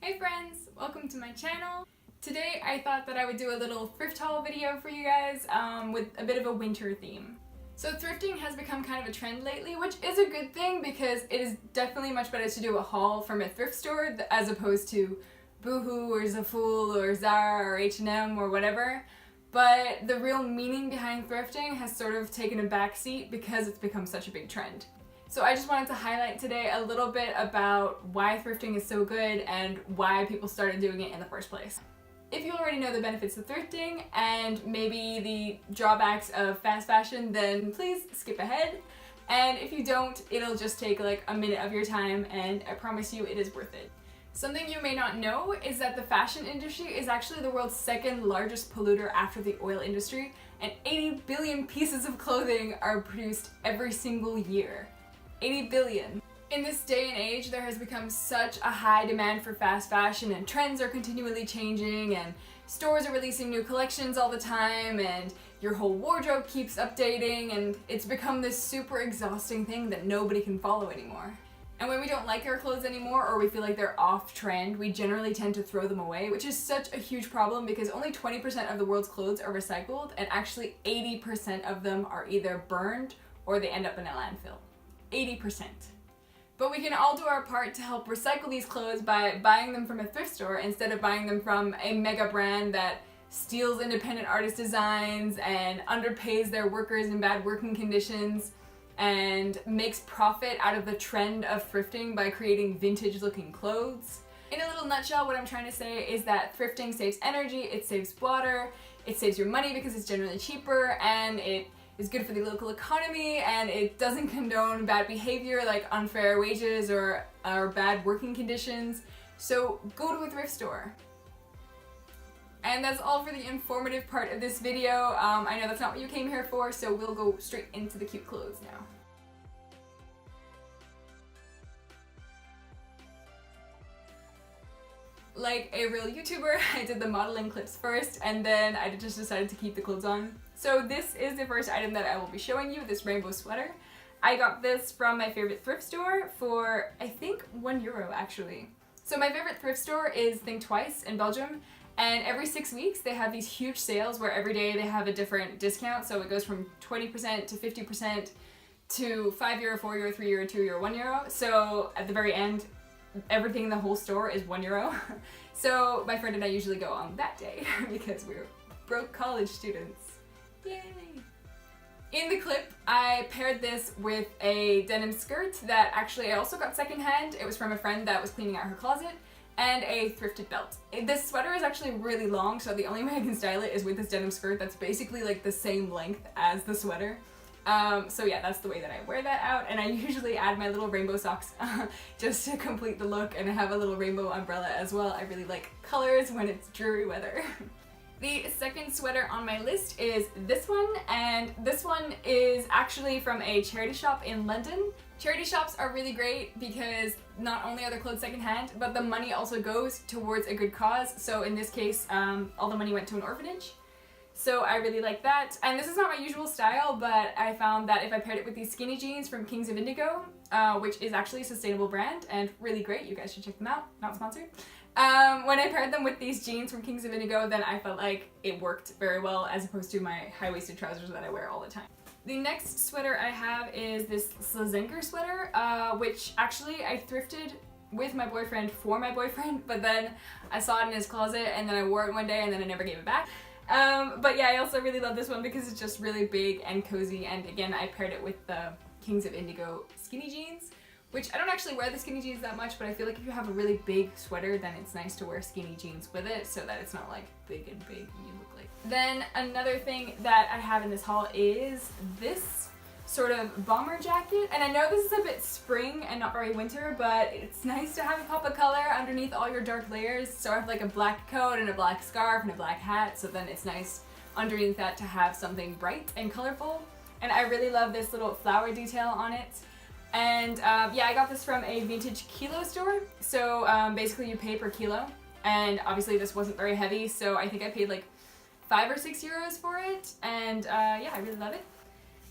Hey friends, welcome to my channel. Today I thought that I would do a little thrift haul video for you guys with a bit of a winter theme. So thrifting has become kind of a trend lately, which is a good thing because it is definitely much better to do a haul from a thrift store as opposed to Boohoo or Zafool or Zara or H&M or whatever. But the real meaning behind thrifting has sort of taken a backseat because it's become such a big trend. So I just wanted to highlight today a little bit about why thrifting is so good and why people started doing it in the first place. If you already know the benefits of thrifting and maybe the drawbacks of fast fashion, then please skip ahead. And if you don't, it'll just take like a minute of your time and I promise you it is worth it. Something you may not know is that the fashion industry is actually the world's second largest polluter after the oil industry, and 80 billion pieces of clothing are produced every single year. 80 billion. In this day and age, there has become such a high demand for fast fashion and trends are continually changing and stores are releasing new collections all the time and your whole wardrobe keeps updating and it's become this super exhausting thing that nobody can follow anymore. And when we don't like our clothes anymore or we feel like they're off trend, we generally tend to throw them away, which is such a huge problem because only 20% of the world's clothes are recycled and actually 80% of them are either burned or they end up in a landfill. 80%. But we can all do our part to help recycle these clothes by buying them from a thrift store instead of buying them from a mega brand that steals independent artist designs and underpays their workers in bad working conditions and makes profit out of the trend of thrifting by creating vintage looking clothes. In a little nutshell, what I'm trying to say is that thrifting saves energy, it saves water, it saves your money because it's generally cheaper, and it is good for the local economy, and it doesn't condone bad behavior like unfair wages or bad working conditions. So go to a thrift store. And that's all for the informative part of this video. I know that's not what you came here for, so we'll go straight into the cute clothes now. Like a real YouTuber, I did the modeling clips first, and then I just decided to keep the clothes on. So this is the first item that I will be showing you, this rainbow sweater. I got this from my favorite thrift store for, I think, €1 actually. So my favorite thrift store is Think Twice in Belgium, and every 6 weeks they have these huge sales where every day they have a different discount, so it goes from 20% to 50% to €5, €4, €3, €2, €1. So at the very end, everything in the whole store is €1. So my friend and I usually go on that day because we're broke college students. Yay! In the clip, I paired this with a denim skirt that actually I also got secondhand. It was from a friend that was cleaning out her closet, and a thrifted belt. This sweater is actually really long, so the only way I can style it is with this denim skirt that's basically like the same length as the sweater. So yeah, that's the way that I wear that out, and I usually add my little rainbow socks just to complete the look, and I have a little rainbow umbrella as well. I really like colors when it's dreary weather. The second sweater on my list is this one, and this one is actually from a charity shop in London. Charity shops are really great because not only are their clothes secondhand, but the money also goes towards a good cause. So in this case, all the money went to an orphanage. So I really like that. And this is not my usual style, but I found that if I paired it with these skinny jeans from Kings of Indigo, which is actually a sustainable brand and really great, you guys should check them out, not sponsored. When I paired them with these jeans from Kings of Indigo, then I felt like it worked very well as opposed to my high-waisted trousers that I wear all the time. The next sweater I have is this Slazenger sweater, which actually I thrifted with my boyfriend for my boyfriend, but then I saw it in his closet and then I wore it one day and then I never gave it back. But yeah, I also really love this one because it's just really big and cozy, and again, I paired it with the Kings of Indigo skinny jeans, which I don't actually wear the skinny jeans that much, but I feel like if you have a really big sweater, then it's nice to wear skinny jeans with it so that it's not like big and big and you look like. Then another thing that I have in this haul is this sort of bomber jacket, and I know this is a bit spring and not very winter, but it's nice to have a pop of color underneath all your dark layers. So I have like a black coat and a black scarf and a black hat, so then it's nice underneath that to have something bright and colorful. And I really love this little flower detail on it. And yeah, I got this from a vintage kilo store. So basically you pay per kilo, and obviously this wasn't very heavy, so I think I paid like €5 or €6 for it, and yeah, I really love it.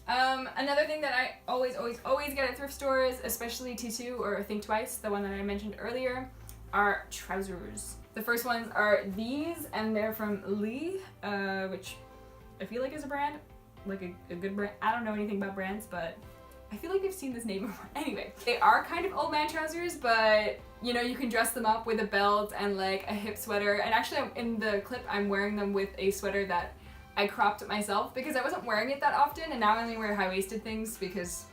Another thing that I always get at thrift stores, especially T2 or Think Twice, the one that I mentioned earlier, are trousers. The first ones are these, and they're from Lee, which I feel like is a brand, like a good brand. I don't know anything about brands, but I feel like I've seen this name before. Anyway, they are kind of old man trousers, but you know, you can dress them up with a belt and like a hip sweater. And actually in the clip, I'm wearing them with a sweater that I cropped myself because I wasn't wearing it that often, and now I only wear high-waisted things because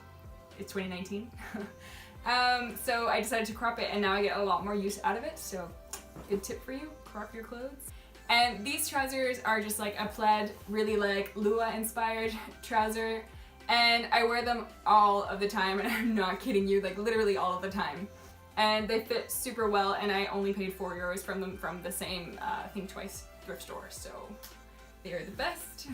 it's 2019. So I decided to crop it, and now I get a lot more use out of it. So good tip for you, crop your clothes. And these trousers are just like a plaid, really like Lua inspired trouser. And I wear them all of the time, and I'm not kidding you, like literally all of the time. And they fit super well, and I only paid €4 from them from the same Think Twice thrift store, so they are the best.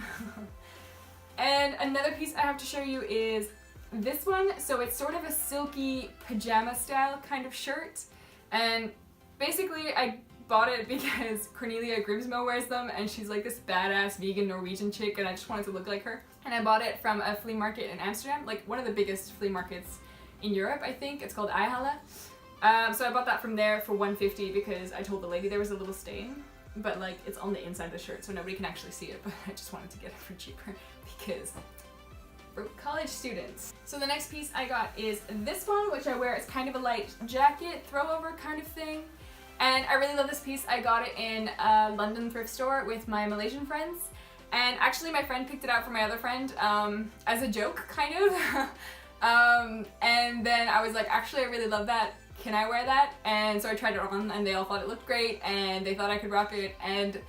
And another piece I have to show you is this one. So it's sort of a silky pajama style kind of shirt, and basically I bought it because Cornelia Grimsmo wears them, and she's like this badass vegan Norwegian chick, and I just wanted to look like her. And I bought it from a flea market in Amsterdam, like one of the biggest flea markets in Europe, I think. It's called Eihala. So I bought that from there for $1.50 because I told the lady there was a little stain, but like it's on the inside of the shirt, so nobody can actually see it, but I just wanted to get it for cheaper because broke college students. So the next piece I got is this one, which I wear as kind of a light jacket, throw-over kind of thing. And I really love this piece. I got it in a London thrift store with my Malaysian friends. And actually my friend picked it out for my other friend as a joke, kind of. And then I was like, actually I really love that. Can I wear that? And so I tried it on, and they all thought it looked great, and they thought I could rock it. And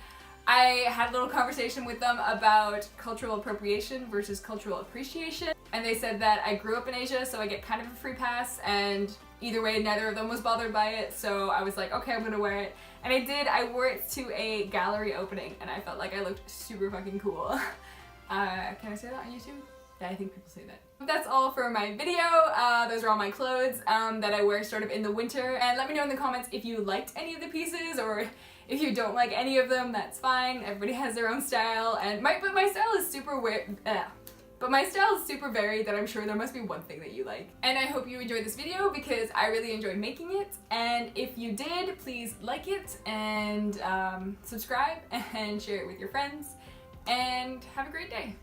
I had a little conversation with them about cultural appropriation versus cultural appreciation. And they said that I grew up in Asia, so I get kind of a free pass, and either way, neither of them was bothered by it. So I was like, okay, I'm gonna wear it. And I did. I wore it to a gallery opening, and I felt like I looked super fucking cool. Can I say that on YouTube? Yeah, I think people say that. That's all for my video. Those are all my clothes that I wear sort of in the winter. And let me know in the comments if you liked any of the pieces, or if you don't like any of them, that's fine. Everybody has their own style, and my style is super weird. But my style is super varied, that I'm sure there must be one thing that you like. And I hope you enjoyed this video because I really enjoyed making it. And if you did, please like it and subscribe and share it with your friends. And have a great day.